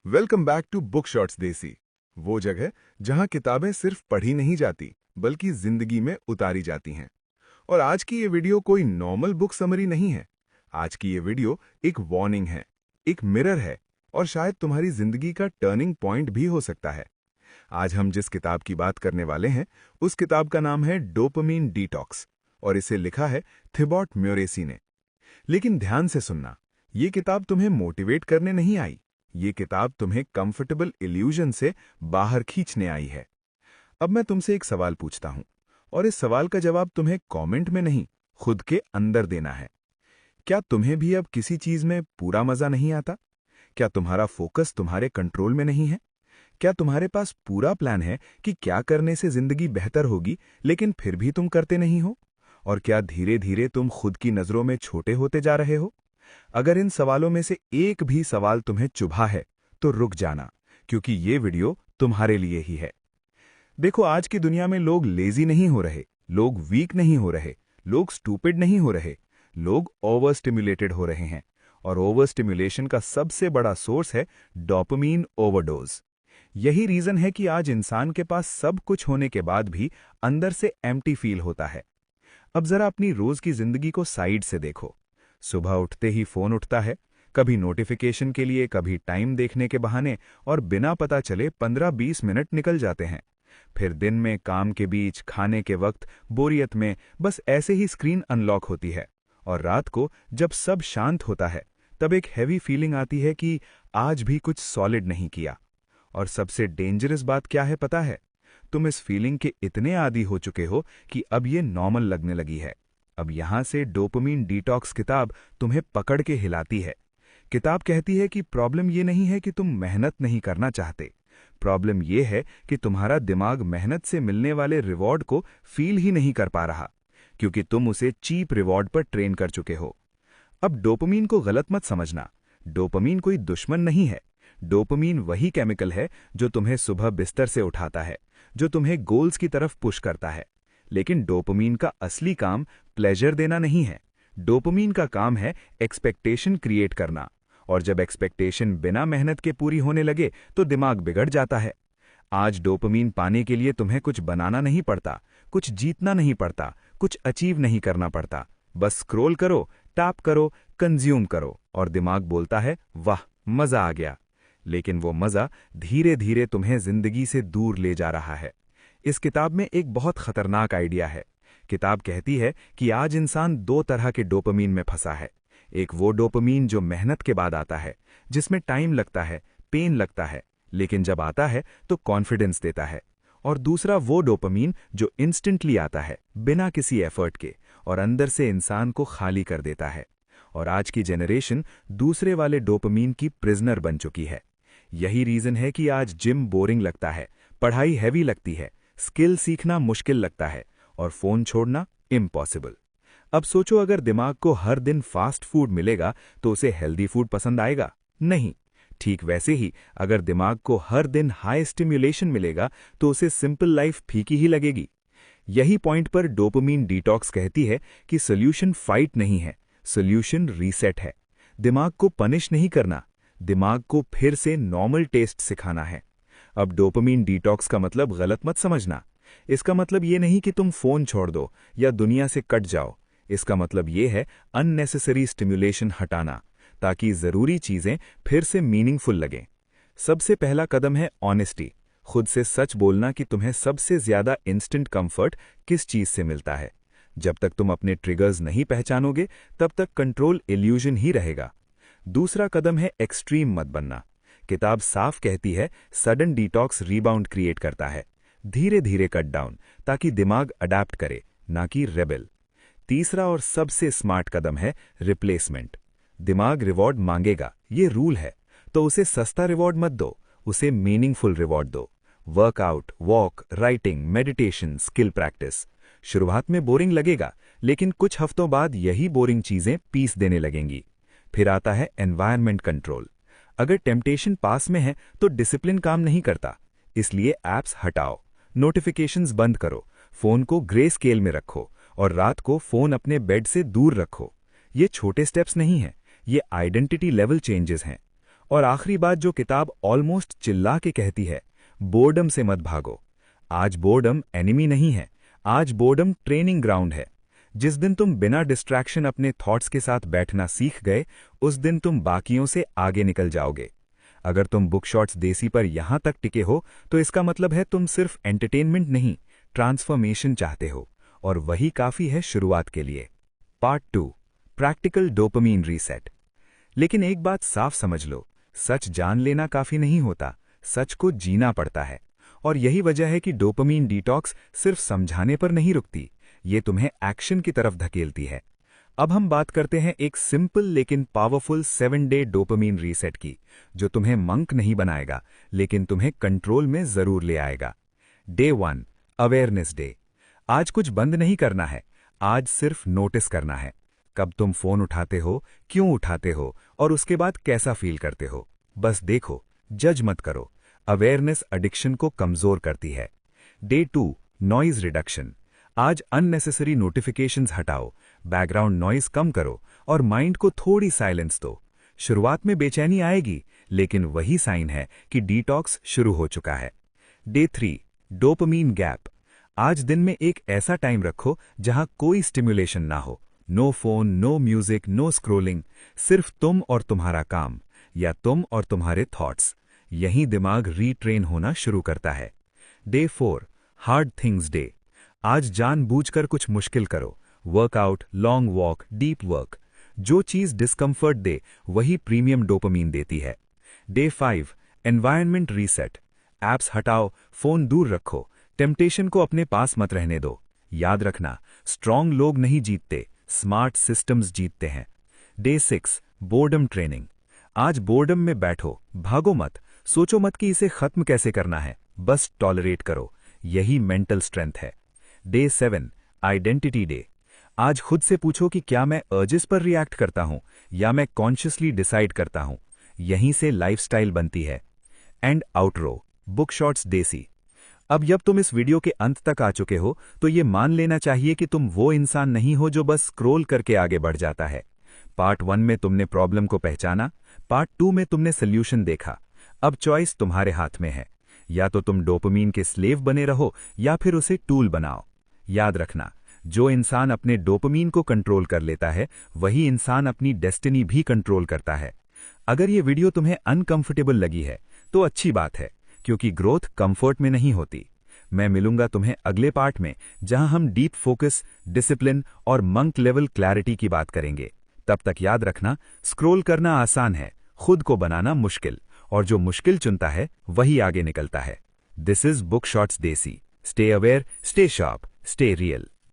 Welcome back to Book Shots Desi. वो जगह जहां किताबें सिर्फ पढ़ी नहीं जाती बल्कि जिंदगी में उतारी जाती हैं। और आज की ये वीडियो कोई नॉर्मल बुक समरी नहीं है। आज की ये वीडियो एक वार्निंग है, एक मिरर है और शायद तुम्हारी जिंदगी का टर्निंग पॉइंट भी हो सकता है। आज हम जिस किताब की बात करने वाले हैं उस किताब का नाम है डोपामिन डिटॉक्स और इसे लिखा है थिबॉट म्योरेसी ने। लेकिन ध्यान से सुनना, ये किताब तुम्हें मोटिवेट करने नहीं आई। ये किताब तुम्हें कंफर्टेबल इल्यूजन से बाहर खींचने आई है। अब मैं तुमसे एक सवाल पूछता हूं और इस सवाल का जवाब तुम्हें कमेंट में नहीं, खुद के अंदर देना है। क्या तुम्हें भी अब किसी चीज में पूरा मजा नहीं आता? क्या तुम्हारा फोकस तुम्हारे कंट्रोल में नहीं है? क्या तुम्हारे पास पूरा प्लान है कि क्या करने से जिंदगी बेहतर होगी, लेकिन फिर भी तुम करते नहीं हो? और क्या धीरे धीरे तुम खुद की नजरों में छोटे होते जा रहे हो? अगर इन सवालों में से एक भी सवाल तुम्हें चुभा है तो रुक जाना, क्योंकि ये वीडियो तुम्हारे लिए ही है। देखो, आज की दुनिया में लोग लेजी नहीं हो रहे, लोग वीक नहीं हो रहे, लोग स्टूपिड नहीं हो रहे, लोग ओवर स्टिमुलेटेड हो रहे हैं। और ओवर स्टिमुलेशन का सबसे बड़ा सोर्स है डोपामीन ओवरडोज। यही रीजन है कि आज इंसान के पास सब कुछ होने के बाद भी अंदर से एम्प्टी फील होता है। अब जरा अपनी रोज की जिंदगी को साइड से देखो। सुबह उठते ही फोन उठता है, कभी नोटिफिकेशन के लिए, कभी टाइम देखने के बहाने, और बिना पता चले 15-20 मिनट निकल जाते हैं। फिर दिन में काम के बीच, खाने के वक्त, बोरियत में बस ऐसे ही स्क्रीन अनलॉक होती है। और रात को जब सब शांत होता है तब एक हैवी फीलिंग आती है कि आज भी कुछ सॉलिड नहीं किया। और सबसे डेंजरस बात क्या है पता है? तुम इस फीलिंग के इतने आदी हो चुके हो कि अब ये नॉर्मल लगने लगी है। अब यहां से डोपामिन डिटॉक्स किताब तुम्हें पकड़ के हिलाती है। किताब कहती है कि प्रॉब्लम ये नहीं है कि तुम मेहनत नहीं करना चाहते। प्रॉब्लम ये है कि तुम्हारा दिमाग मेहनत से मिलने वाले रिवॉर्ड को फील ही नहीं कर पा रहा, क्योंकि तुम उसे चीप रिवॉर्ड पर ट्रेन कर चुके हो। अब डोपामिन को गलत मत समझना। डोपामिन कोई दुश्मन नहीं है। डोपामिन वही केमिकल है जो तुम्हें सुबह बिस्तर से उठाता है, जो तुम्हें गोल्स की तरफ पुश करता है। लेकिन डोपामिन का असली काम प्लेजर देना नहीं है। डोपामिन का काम है एक्सपेक्टेशन क्रिएट करना। और जब एक्सपेक्टेशन बिना मेहनत के पूरी होने लगे तो दिमाग बिगड़ जाता है। आज डोपामिन पाने के लिए तुम्हें कुछ बनाना नहीं पड़ता, कुछ जीतना नहीं पड़ता, कुछ अचीव नहीं करना पड़ता। बस स्क्रॉल करो, टैप करो, कंज्यूम करो और दिमाग बोलता है वाह, मजा आ गया। लेकिन वो मजा धीरे धीरे तुम्हें जिंदगी से दूर ले जा रहा है। इस किताब में एक बहुत खतरनाक आइडिया है। किताब कहती है कि आज इंसान दो तरह के डोपामीन में फंसा है। एक वो डोपामीन जो मेहनत के बाद आता है, जिसमें टाइम लगता है, पेन लगता है, लेकिन जब आता है तो कॉन्फिडेंस देता है। और दूसरा वो डोपामीन जो इंस्टेंटली आता है, बिना किसी एफर्ट के, और अंदर से इंसान को खाली कर देता है। और आज की जनरेशन दूसरे वाले डोपामीन की प्रिजनर बन चुकी है। यही रीजन है कि आज जिम बोरिंग लगता है, पढ़ाई हैवी लगती है, स्किल सीखना मुश्किल लगता है और फोन छोड़ना इम्पॉसिबल। अब सोचो, अगर दिमाग को हर दिन फास्ट फूड मिलेगा तो उसे हेल्दी फूड पसंद आएगा? नहीं। ठीक वैसे ही अगर दिमाग को हर दिन हाई स्टिम्युलेशन मिलेगा तो उसे सिंपल लाइफ फीकी ही लगेगी। यही पॉइंट पर डोपामिन डिटॉक्स कहती है कि सोल्यूशन फाइट नहीं है, सोल्यूशन रीसेट है। दिमाग को पनिश नहीं करना, दिमाग को फिर से नॉर्मल टेस्ट सिखाना है। अब डोपामिन डिटॉक्स का मतलब गलत मत समझना। इसका मतलब ये नहीं कि तुम फोन छोड़ दो या दुनिया से कट जाओ। इसका मतलब ये है अननेसेसरी स्टिम्युलेशन हटाना, ताकि जरूरी चीजें फिर से मीनिंगफुल लगें। सबसे पहला कदम है ऑनेस्टी। खुद से सच बोलना कि तुम्हें सबसे ज्यादा इंस्टेंट कंफर्ट किस चीज से मिलता है। जब तक तुम अपने ट्रिगर्स नहीं पहचानोगे तब तक कंट्रोल इल्यूजन ही रहेगा। दूसरा कदम है एक्सट्रीम मत बनना। किताब साफ कहती है सडन डिटॉक्स रीबाउंड क्रिएट करता है। धीरे धीरे कट डाउन, ताकि दिमाग अडैप्ट करे, ना कि रेबेल। तीसरा और सबसे स्मार्ट कदम है रिप्लेसमेंट। दिमाग रिवॉर्ड मांगेगा, ये रूल है, तो उसे सस्ता रिवॉर्ड मत दो, उसे मीनिंगफुल रिवॉर्ड दो। Workout, walk, writing, meditation, skill practice. शुरुआत में बोरिंग लगेगा, लेकिन कुछ हफ्तों बाद यही बोरिंग चीजें पीस देने लगेंगी। फिर आता है एनवायरनमेंट कंट्रोल। अगर टेम्पटेशन पास में है तो डिसिप्लिन काम नहीं करता, इसलिए ऐप्स हटाओ, नोटिफिकेशंस बंद करो, फोन को ग्रे स्केल में रखो और रात को फोन अपने बेड से दूर रखो। ये छोटे स्टेप्स नहीं हैं, ये आइडेंटिटी लेवल चेंजेस हैं। और आखिरी बात जो किताब ऑलमोस्ट चिल्ला के कहती है, बोर्डम से मत भागो। आज बोर्डम एनिमी नहीं है, आज बोर्डम ट्रेनिंग ग्राउंड है। जिस दिन तुम बिना डिस्ट्रैक्शन अपने थॉट्स के साथ बैठना सीख गए, उस दिन तुम बाकियों से आगे निकल जाओगे। अगर तुम बुक शॉट्स देसी पर यहां तक टिके हो तो इसका मतलब है तुम सिर्फ एंटरटेनमेंट नहीं, ट्रांसफॉर्मेशन चाहते हो, और वही काफी है शुरुआत के लिए। Part 2, practical dopamine reset. लेकिन एक बात साफ समझ लो, सच जान लेना काफी नहीं होता, सच को जीना पड़ता है। और यही वजह है कि डोपामीन डिटॉक्स सिर्फ समझाने पर नहीं रुकती, ये तुम्हें एक्शन की तरफ धकेलती है। अब हम बात करते हैं एक सिंपल लेकिन पावरफुल 7-डे डोपामीन रीसेट की, जो तुम्हें मंक नहीं बनाएगा लेकिन तुम्हें कंट्रोल में जरूर ले आएगा। Day 1, awareness day. आज कुछ बंद नहीं करना है, आज सिर्फ नोटिस करना है। कब तुम फोन उठाते हो, क्यों उठाते हो, और उसके बाद कैसा फील करते हो। बस देखो, जज मत करो। अवेयरनेस एडिक्शन को कमजोर करती है। Day 2, noise reduction. आज अननेसेसरी नोटिफिकेशंस हटाओ, बैकग्राउंड नॉइज कम करो और माइंड को थोड़ी साइलेंस दो। शुरुआत में बेचैनी आएगी, लेकिन वही साइन है कि डिटॉक्स शुरू हो चुका है। Day 3, dopamine gap. आज दिन में एक ऐसा टाइम रखो जहां कोई स्टिम्युलेशन ना हो। No phone, no music, no scrolling, सिर्फ तुम और तुम्हारा काम, या तुम और तुम्हारे थॉट्स। यहीं दिमाग रीट्रेन होना शुरू करता है। Day 4, hard things day. आज जानबूझकर कुछ मुश्किल करो, workout, long walk, deep work. जो चीज डिस्कंफर्ट दे वही प्रीमियम डोपामीन देती है। Day 5, environment reset. ऐप्स हटाओ, फोन दूर रखो, टेम्पटेशन को अपने पास मत रहने दो। याद रखना, स्ट्रांग लोग नहीं जीतते, स्मार्ट सिस्टम्स जीतते हैं। Day 6, boredom training. आज बोर्डम में बैठो, भागो मत, सोचो मत कि इसे खत्म कैसे करना है, बस टॉलरेट करो। यही मेंटल स्ट्रेंथ है। Day 7, identity day. आज खुद से पूछो कि क्या मैं अर्जेस पर रिएक्ट करता हूं या मैं कॉन्शियसली डिसाइड करता हूं। यहीं से लाइफस्टाइल बनती है। एंड आउटरो, बुक शॉट्स देसी। अब जब तुम इस वीडियो के अंत तक आ चुके हो तो ये मान लेना चाहिए कि तुम वो इंसान नहीं हो जो बस स्क्रॉल करके आगे बढ़ जाता है। पार्ट 1 में तुमने प्रॉब्लम को पहचाना, पार्ट 2 में तुमने सोल्यूशन देखा। अब चॉइस तुम्हारे हाथ में है, या तो तुम डोपामीन के स्लेव बने रहो या फिर उसे टूल बनाओ। याद रखना, जो इंसान अपने डोपामीन को कंट्रोल कर लेता है वही इंसान अपनी डेस्टिनी भी कंट्रोल करता है। अगर ये वीडियो तुम्हें अनकंफर्टेबल लगी है तो अच्छी बात है, क्योंकि ग्रोथ कंफर्ट में नहीं होती। मैं मिलूंगा तुम्हें अगले पार्ट में, जहां हम डीप फोकस, डिसिप्लिन और मंक लेवल क्लैरिटी की बात करेंगे। तब तक याद रखना, स्क्रॉल करना आसान है, खुद को बनाना मुश्किल, और जो मुश्किल चुनता है वही आगे निकलता है। दिस इज बुक शॉट्स देसी। Stay aware, stay sharp, stay real.